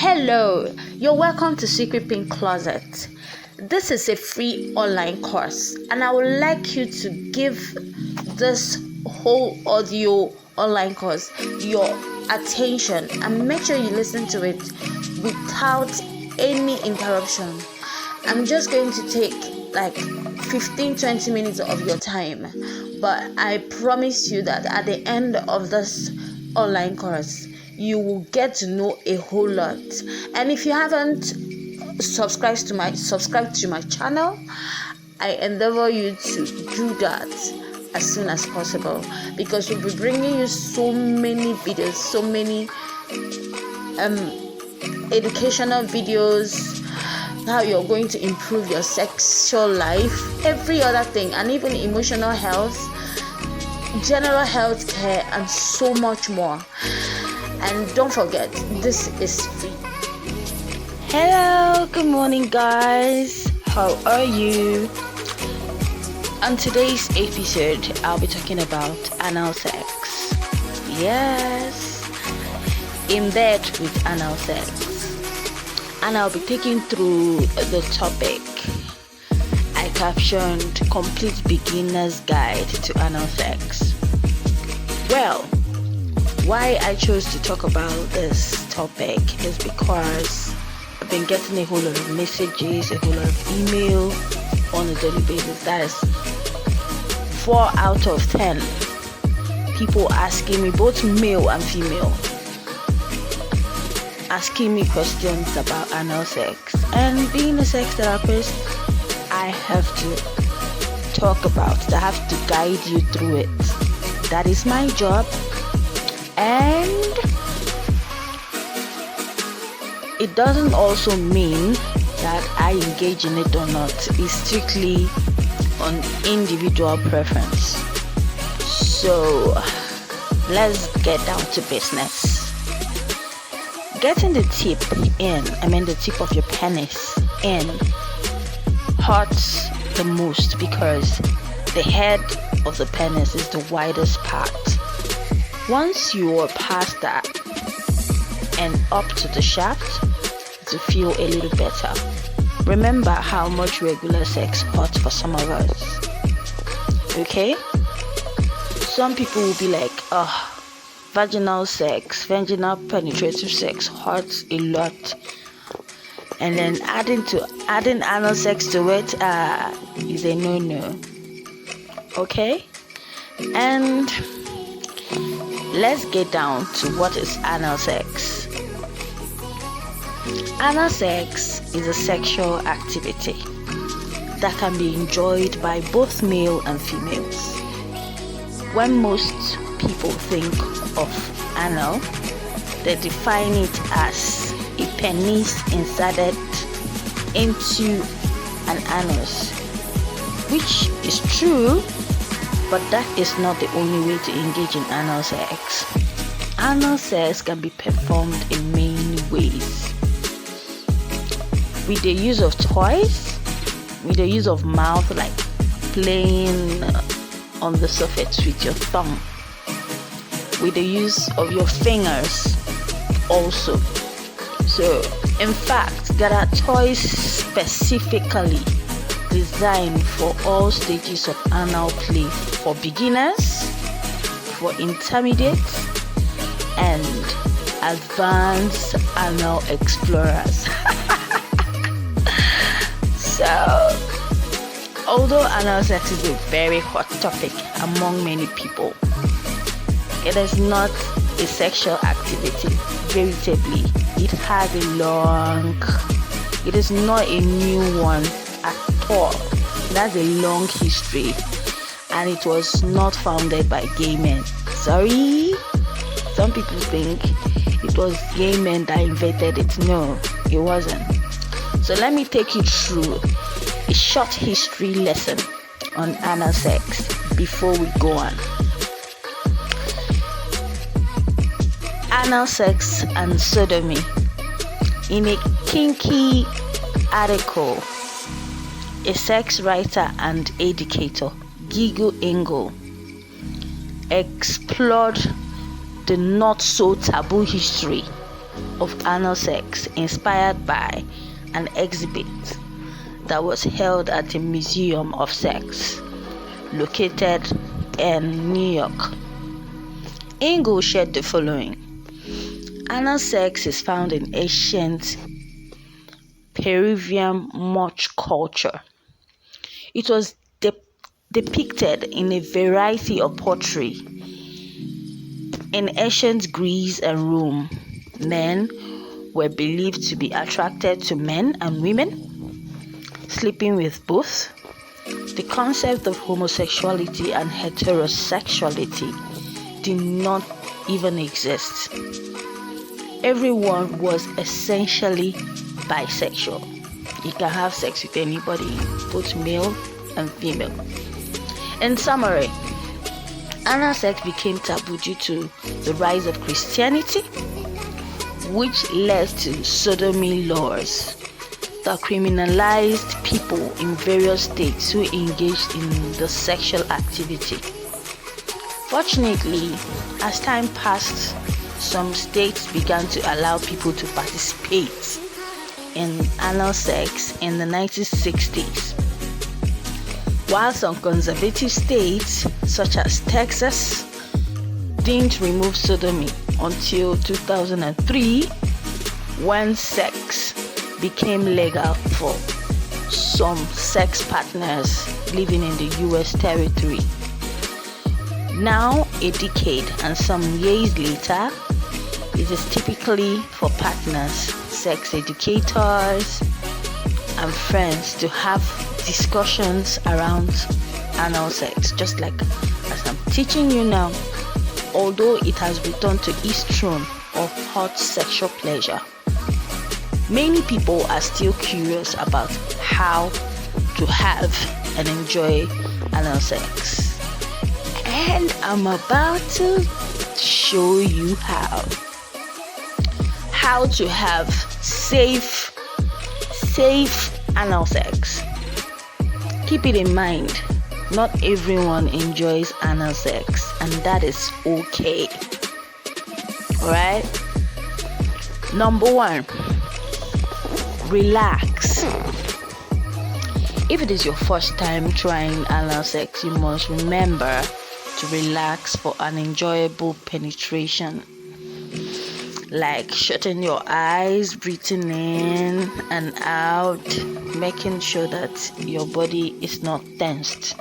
Hello, you're welcome to Secret Pink Closet. This is a free online course, and I would like you to give this whole audio online course your attention and make sure you listen to it without any interruption. I'm just going to take like 15-20 minutes of your time, but I promise you that at the end of this online course you will get to know a whole lot. And if you haven't subscribed to my channel, I endeavor you to do that as soon as possible, because we'll be bringing you so many videos, so many educational videos, how you're going to improve your sexual life, every other thing, and even emotional health, general health care, and so much more. And don't forget, this is free. Hello, good morning guys, how are you? On today's episode, I'll be talking about anal sex. Yes, in bed with anal sex. And I'll be taking through the topic I captioned Complete Beginner's Guide to Anal Sex. Well, why I chose to talk about this topic is because I've been getting a whole lot of messages, a whole lot of email on a daily basis. That is 4 out of 10 people asking me, both male and female, asking me questions about anal sex. And being a sex therapist, I have to talk about it. I have to guide you through it. That is my job. And it doesn't also mean that I engage in it or not. It's strictly on individual preference. So let's get down to business. Getting the tip the tip of your penis in hurts the most, because the head of the penis is the widest part. Once you are past that and up to the shaft, to feel a little better. Remember how much regular sex hurts for some of us. Okay? Some people will be like, vaginal penetrative sex hurts a lot. And then adding anal sex to it is a no-no. Okay? And let's get down to what is anal sex. Anal sex is a sexual activity that can be enjoyed by both male and females. When most people think of anal, they define it as a penis inserted into an anus, which is true, but that is not the only way to engage in anal sex. Anal sex can be performed in many ways. With the use of toys, with the use of mouth, like playing on the surface with your thumb, with the use of your fingers also. So, in fact, there are toys specifically designed for all stages of anal play, for beginners, for intermediates, and advanced anal explorers. So, although anal sex is a very hot topic among many people, it is not a sexual activity. Veritably, it is not a new one at all. It has a long history, and it was not founded by gay men. Sorry, some people think it was gay men that invented it. No, it wasn't. So let me take you through a short history lesson on anal sex before we go on. Anal sex and sodomy. In a kinky article, a sex writer and educator, Giggle Engel, explored the not so taboo history of anal sex inspired by an exhibit that was held at a museum of sex located in New York. Ingle shared the following. Anal sex is found in ancient Peruvian moche culture. It was depicted in a variety of pottery. In ancient Greece and Rome, men were believed to be attracted to men and women, sleeping with both. The concept of homosexuality and heterosexuality did not even exist. Everyone was essentially bisexual. You can have sex with anybody, both male and female. In summary, anal sex became taboo due to the rise of Christianity, which led to sodomy laws that criminalized people in various states who engaged in the sexual activity. Fortunately, as time passed, some states began to allow people to participate in anal sex in the 1960s, while some conservative states, such as Texas, didn't remove sodomy until 2003, when sex became legal for some sex partners living in the US territory. Now, a decade and some years later, it is typically for partners, sex educators, and friends to have discussions around anal sex, just like as I'm teaching you now, although it has returned to its throne of hot sexual pleasure. Many people are still curious about how to have and enjoy anal sex. And I'm about to show you how to have safe anal sex. Keep it in mind, not everyone enjoys anal sex, and that is okay. Alright? Number 1, relax. If it is your first time trying anal sex, you must remember to relax for an enjoyable penetration, like shutting your eyes, breathing in and out, making sure that your body is not tensed.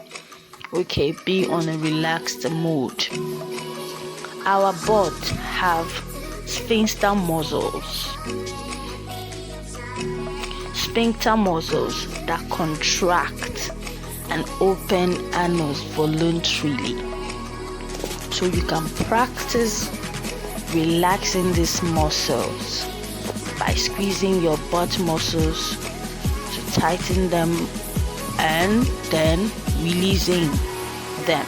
Okay, be on a relaxed mood. Our butt have sphincter muscles that contract and open anus voluntarily. So you can practice relaxing these muscles by squeezing your butt muscles to tighten them and then releasing them.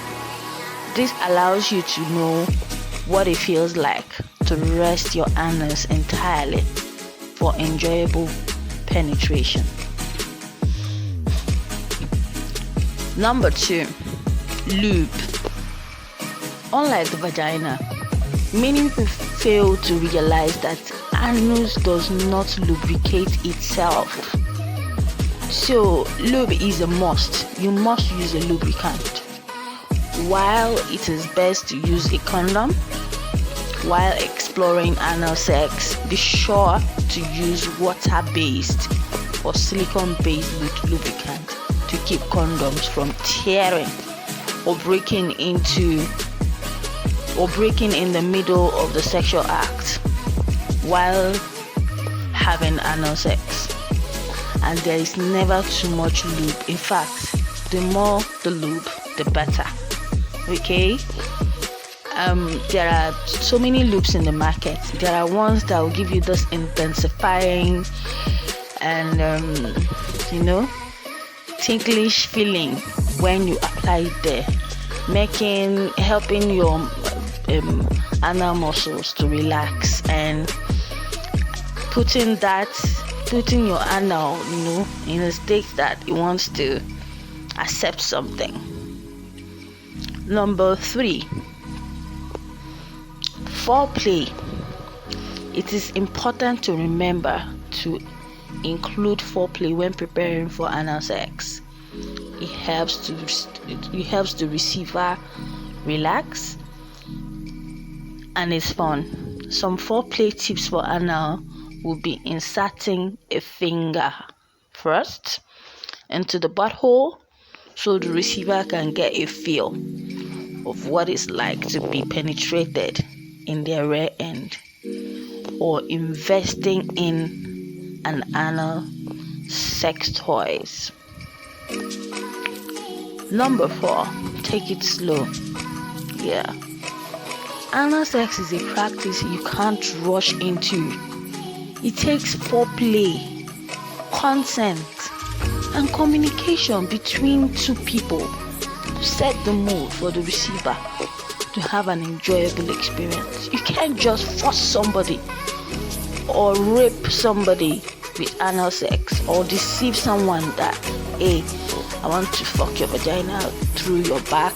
This allows you to know what it feels like to rest your anus entirely for enjoyable penetration. Number 2, lube. Unlike the vagina, many people fail to realize that anus does not lubricate itself. So lube is a must. You must use a lubricant. While it is best to use a condom, while exploring anal sex, be sure to use water-based or silicone-based lubricant to keep condoms from tearing or breaking in the middle of the sexual act while having anal sex. And there is never too much lube. In fact, the more the lube, the better. Okay? There are so many lubes in the market. There are ones that will give you this intensifying and ticklish feeling when you apply it there, helping your anal muscles to relax and putting your anal in a state that it wants to accept something. Number 3, foreplay. It is important to remember to include foreplay when preparing for anal sex. It helps the receiver relax, and it's fun. Some foreplay tips for anal will be inserting a finger first into the butthole so the receiver can get a feel of what it's like to be penetrated in their rear end, or investing in an anal sex toys. Number 4, take it slow. Yeah. Anal sex is a practice you can't rush into. It takes foreplay, consent, and communication between two people to set the mood for the receiver to have an enjoyable experience. You can't just force somebody or rape somebody with anal sex, or deceive someone that, hey, I want to fuck your vagina through your back.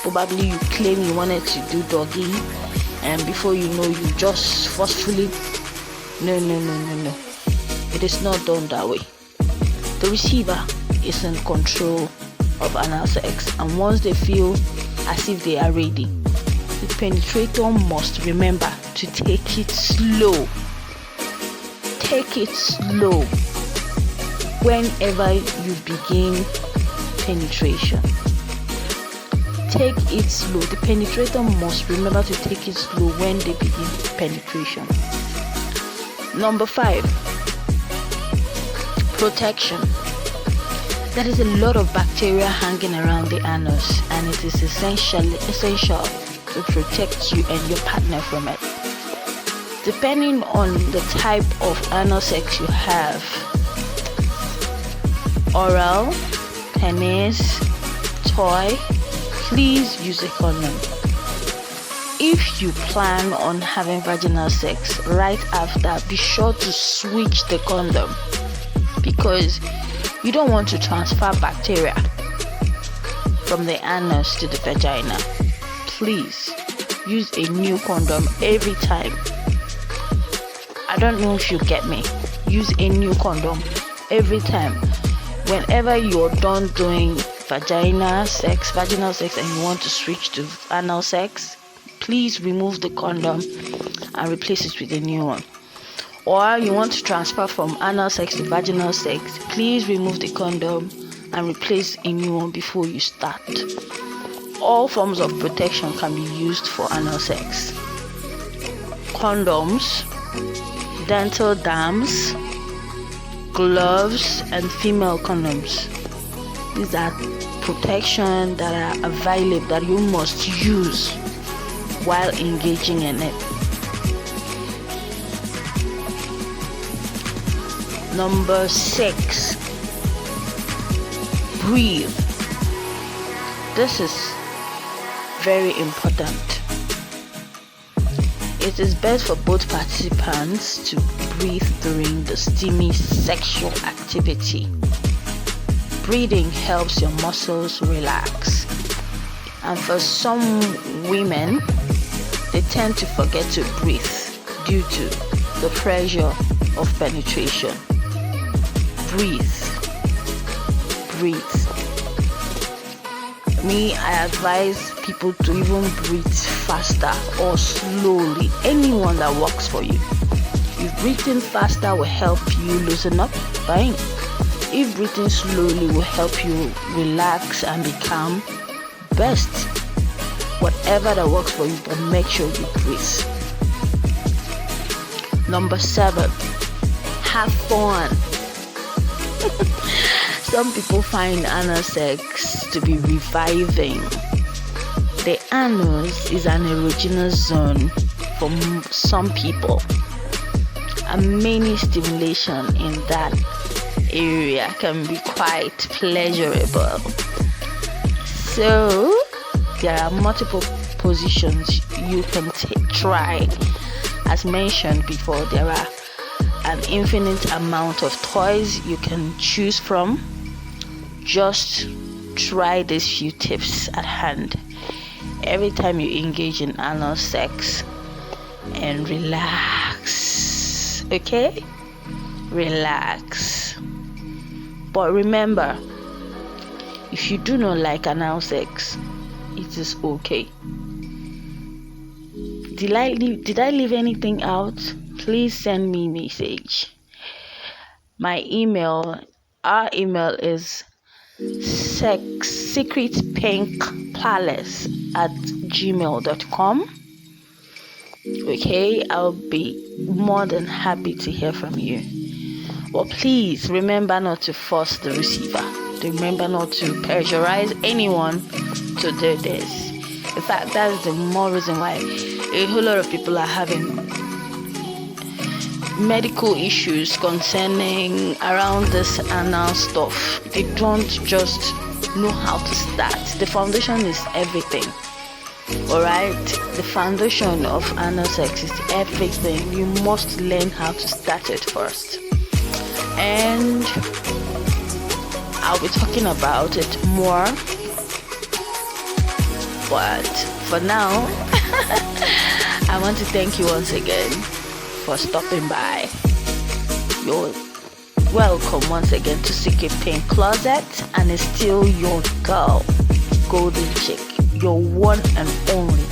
Probably you claim you wanted to do doggy, and before you know, you just forcefully. No. It is not done that way. The receiver is in control of anal sex, and once they feel as if they are ready, the penetrator must remember to take it slow. Take it slow whenever you begin penetration. Take it slow. The penetrator must remember to take it slow when they begin penetration. Number 5, protection. There is a lot of bacteria hanging around the anus, and it is essential to protect you and your partner from it. Depending on the type of anal sex you have, oral, penis, toy, please use a condom. If you plan on having vaginal sex right after, be sure to switch the condom, because you don't want to transfer bacteria from the anus to the vagina. Please use a new condom every time. I don't know if you get me. Use a new condom every time. Whenever you're done doing vaginal sex, and you want to switch to anal sex, please remove the condom and replace it with a new one. Or you want to transfer from anal sex to vaginal sex, please remove the condom and replace a new one before you start. All forms of protection can be used for anal sex. Condoms, dental dams, gloves, and female condoms. These are protection that are available that you must use while engaging in it. Number 6, breathe. This is very important. It is best for both participants to breathe during the steamy sexual activity. Breathing helps your muscles relax. And for some women, they tend to forget to breathe due to the pressure of penetration. Breathe. Me, I advise people to even breathe faster or slowly. Anyone that works for you. If breathing faster will help you loosen up, fine. If breathing slowly will help you relax and be calm, best. Whatever that works for you, but make sure you breathe. Number 7, have fun. Some people find anal sex to be reviving. The anus is an erogenous zone for some people, and many stimulation in that area can be quite pleasurable. So there are multiple positions you can try. As mentioned before, there are an infinite amount of toys you can choose from. Just try these few tips at hand every time you engage in anal sex and relax okay? Relax. But remember, if you do not like anal sex, it is okay. Did I leave anything out? Please send me a message. Our email is secretpinkpalace@gmail.com. Okay, I'll be more than happy to hear from you. But please remember not to force the receiver. Remember not to pressurize anyone to do this. In fact, that's the more reason why a whole lot of people are having medical issues concerning around this anal stuff. They don't just know how to start. The foundation is everything. Alright, the foundation of anal sex is everything. You must learn how to start it first. And I'll be talking about it more. But for now, I want to thank you once again for stopping by. You're welcome once again to Secret Pink Closet, and it's still your girl, Golden Chick, your one and only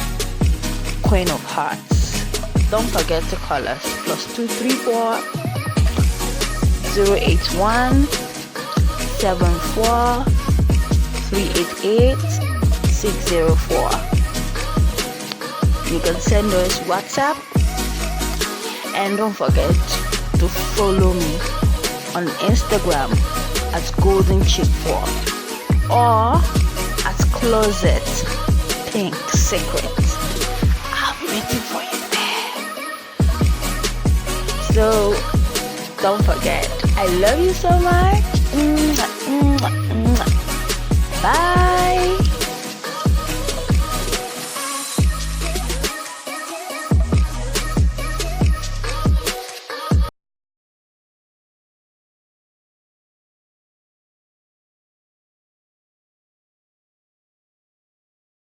Queen of Hearts. Don't forget to call us +234 081 74 388 604. You can send us WhatsApp, and don't forget to follow me on Instagram at Golden Chick 4 or at Closet Pink Secret. I'll be waiting for you there. So don't forget, I love you so much.